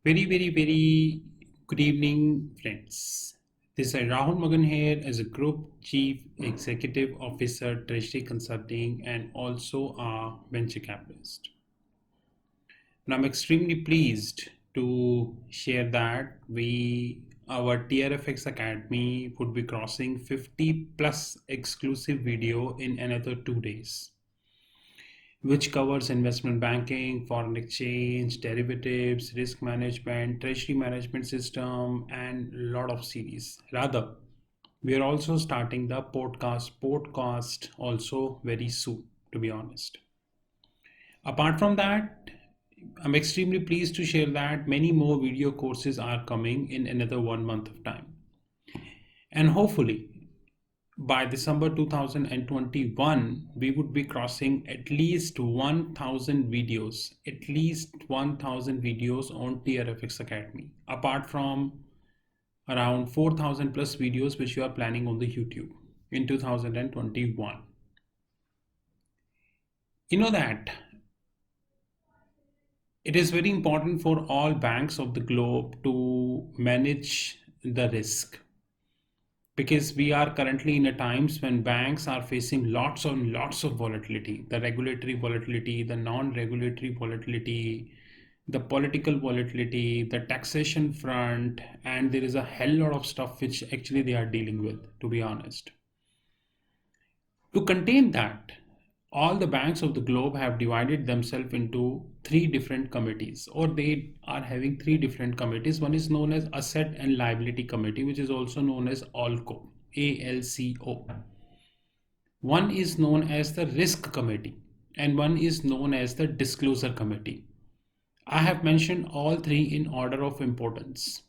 Very good evening, friends. This is Rahul Magan here as a Group Chief Executive Officer, Treasury Consulting, and also a venture capitalist. And I'm extremely pleased to share that our TRFX Academy would be crossing 50 plus exclusive video in another 2 days, which covers investment banking, foreign exchange, derivatives, risk management, treasury management system, and a lot of series. Rather, we are also starting the podcast also very soon, to be honest. Apart from that, I'm extremely pleased to share that many more video courses are coming in another 1 month of time. And hopefully, by December 2021, we would be crossing at least 1,000 videos on TRFX Academy, apart from around 4,000 plus videos which you are planning on the YouTube in 2021. You know that it is very important for all banks of the globe to manage the risk, because we are currently in a times when banks are facing lots and lots of volatility, the regulatory volatility, the non-regulatory volatility, the political volatility, the taxation front, and there is a hell lot of stuff which actually they are dealing with, to be honest. To contain that, all the banks of the globe have divided themselves into three different committees, or they are having three different committees. One is known as Asset and Liability Committee, which is also known as ALCO, ALCO. One is known as the Risk Committee, and one is known as the Disclosure Committee. I have mentioned all three in order of importance.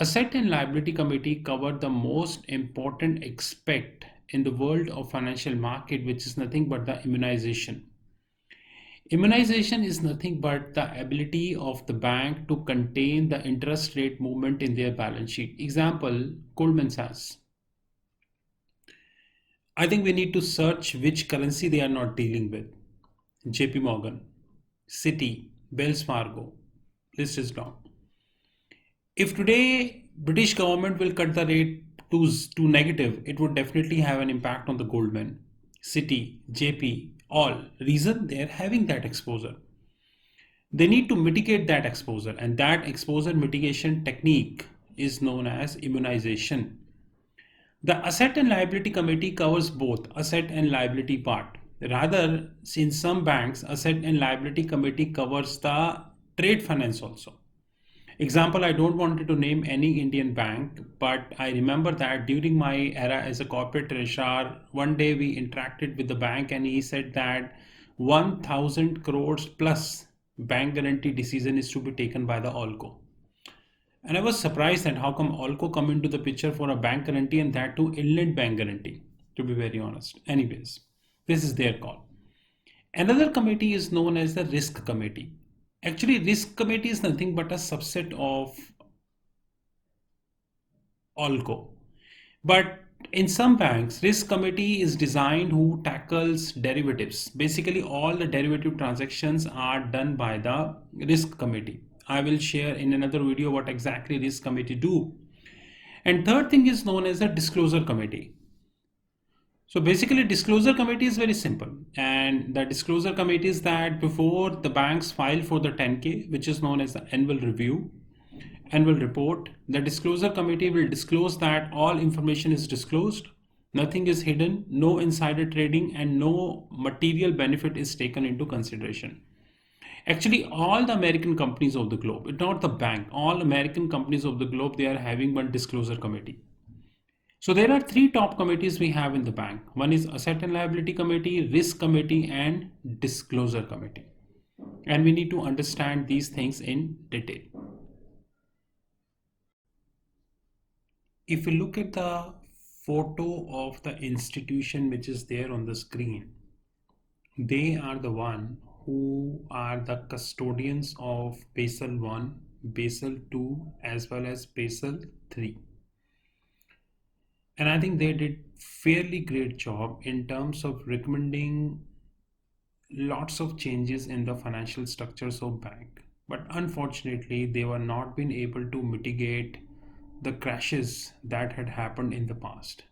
Asset and Liability Committee covered the most important aspect in the world of financial market, which is nothing but the immunization. Immunization is nothing but the ability of the bank to contain the interest rate movement in their balance sheet. Example, Goldman Sachs. I think we need to search which currency they are not dealing with. JP Morgan, Citi, Wells Fargo, list is long. If today British government will cut the rate to negative, it would definitely have an impact on the Goldman, Citi, JP, all. Reason they are having that exposure. They need to mitigate that exposure, and that exposure mitigation technique is known as immunization. The Asset and Liability Committee covers both asset and liability part. Rather, in some banks, Asset and Liability Committee covers the trade finance also. Example, I don't want to name any Indian bank, but I remember that during my era as a corporate treasurer, one day we interacted with the bank and he said that 1,000 crores plus bank guarantee decision is to be taken by the ALCO. And I was surprised that how come ALCO come into the picture for a bank guarantee, and that too inland bank guarantee, to be very honest. Anyways, this is their call. Another committee is known as the Risk Committee. Actually, Risk Committee is nothing but a subset of ALCO. But in some banks, Risk Committee is designed who tackles derivatives. Basically, all the derivative transactions are done by the Risk Committee. I will share in another video what exactly Risk Committee do. And third thing is known as the Disclosure Committee. So basically, Disclosure Committee is very simple, and the Disclosure Committee is that before the banks file for the 10K, which is known as the annual review, annual report, the Disclosure Committee will disclose that all information is disclosed, nothing is hidden, no insider trading, and no material benefit is taken into consideration. Actually, all the American companies of the globe, not the bank, all American companies of the globe, they are having one Disclosure Committee. So there are three top committees we have in the bank. One is Asset and Liability Committee, Risk Committee, and Disclosure Committee. And we need to understand these things in detail. If you look at the photo of the institution which is there on the screen, they are the one who are the custodians of Basel 1, Basel 2, as well as Basel 3. And I think they did fairly great job in terms of recommending lots of changes in the financial structures of bank. But unfortunately, they were not been able to mitigate the crashes that had happened in the past.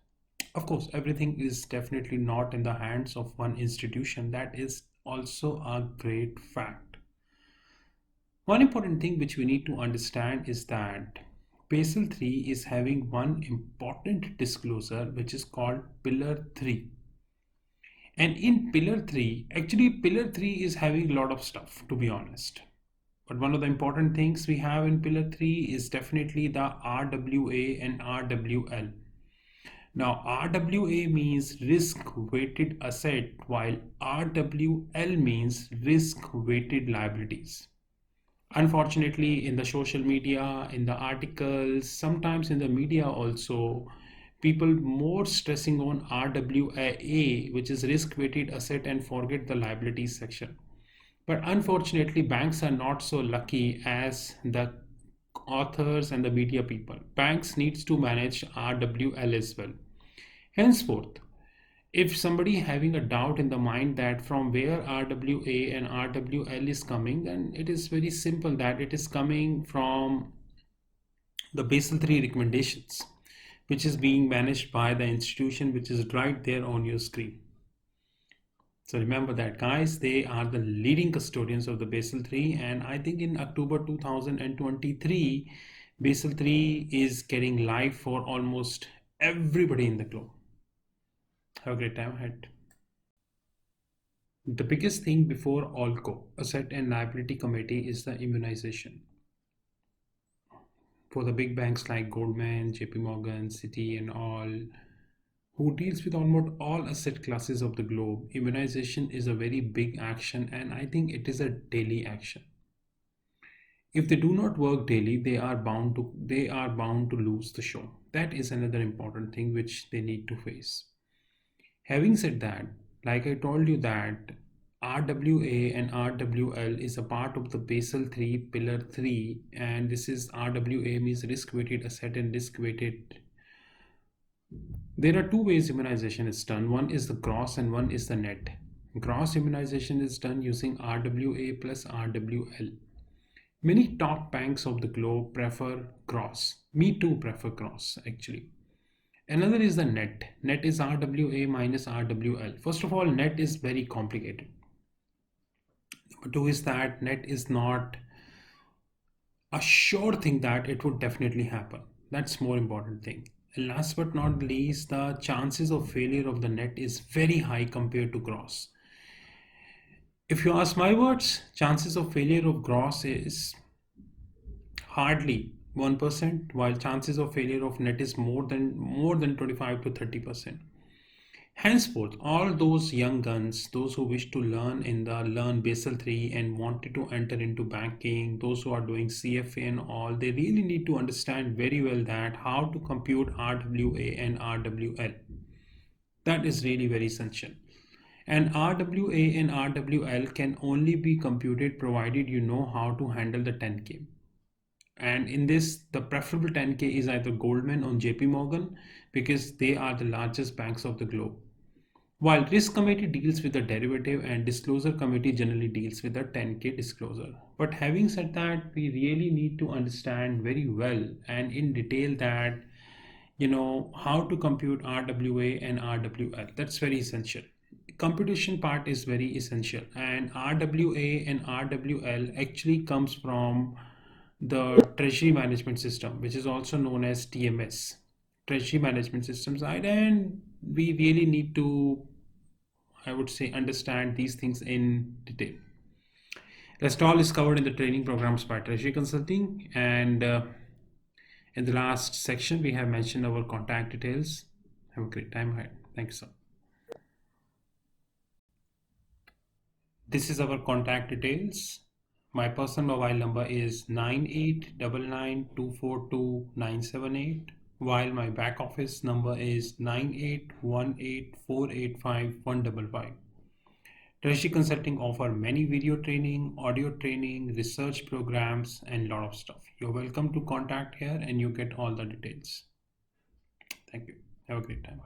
Of course, everything is definitely not in the hands of one institution. That is also a great fact. One important thing which we need to understand is that Basel 3 is having one important disclosure which is called Pillar 3. And in Pillar 3, actually, Pillar 3 is having a lot of stuff, to be honest. But one of the important things we have in Pillar 3 is definitely the RWA and RWL. Now, RWA means risk weighted asset, while RWL means risk weighted liabilities. Unfortunately, in the social media, in the articles, sometimes in the media also, people more stressing on RWA, which is risk weighted asset, and forget the liabilities section. But unfortunately, banks are not so lucky as the authors and the media people. Banks needs to manage RWL as well. Henceforth, if somebody having a doubt in the mind that from where RWA and RWL is coming, then it is very simple that it is coming from the Basel 3 recommendations, which is being managed by the institution, which is right there on your screen. So remember that, guys, they are the leading custodians of the Basel 3, and I think in October 2023, Basel 3 is getting live for almost everybody in the globe. Have a great time ahead. The biggest thing before ALCO, Asset and Liability Committee, is the immunization. For the big banks like Goldman, JP Morgan, Citi, and all, who deals with almost all asset classes of the globe, immunization is a very big action, and I think it is a daily action. If they do not work daily, they are bound to lose the show. That is another important thing which they need to face. Having said that, like I told you that RWA and RWL is a part of the Basel 3 Pillar 3, and this is RWA means risk weighted asset and risk weighted. There are two ways immunization is done. One is the gross and one is the net. Gross immunization is done using RWA plus RWL. Many top banks of the globe prefer gross. Me too prefer gross actually. Another is the net. Net is RWA minus RWL. First of all, net is very complicated. Number two is that net is not a sure thing that it would definitely happen. That's more important thing. And last but not least, the chances of failure of the net is very high compared to gross. If you ask my words, chances of failure of gross is hardly 1%, while chances of failure of net is more than 25 to 30%. Henceforth, all those young guns, those who wish to learn Basel 3 and wanted to enter into banking, those who are doing CFA and all, they really need to understand very well that how to compute RWA and RWL. That is really very essential. And RWA and RWL can only be computed provided you know how to handle the 10K. And in this, the preferable 10K is either Goldman or JP Morgan because they are the largest banks of the globe. While risk committee deals with the derivative and disclosure committee generally deals with the 10K disclosure. But having said that, we really need to understand very well and in detail that how to compute RWA and RWL. That's very essential. Computation part is very essential, and RWA and RWL actually comes from the Treasury Management System, which is also known as TMS, Treasury Management System side, and we really need to, I would say, understand these things in detail. Rest all is covered in the training programs by Treasury Consulting, and in the last section, we have mentioned our contact details. Have a great time ahead. Thank you, sir. This is our contact details. My personal mobile number is 9899242978, while my back office number is 9818485155. Treasury Consulting offer many video training, audio training, research programs, and lot of stuff. You're welcome to contact here and you get all the details. Thank you. Have a great time.